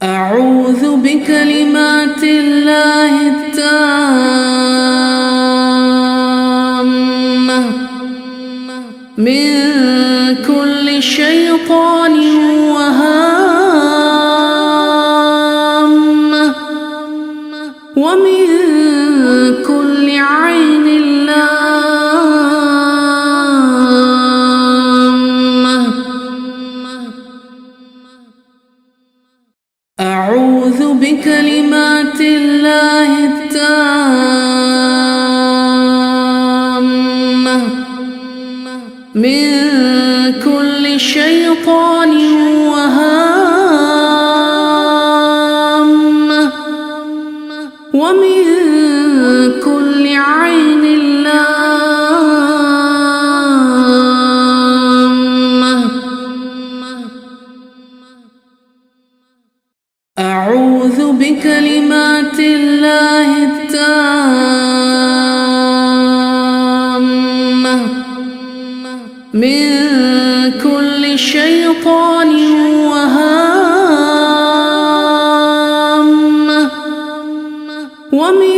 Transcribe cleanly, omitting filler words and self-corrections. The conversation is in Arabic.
أعوذ بكلمات الله التامة من كل شيطان وهامة ومن كل عين لامة. أعوذ بكلمات الله التامة من كل شيطان وهامة ومن كل عين لامة. أعوذ بكلمات الله التامة من كل شيطان وهامة ومن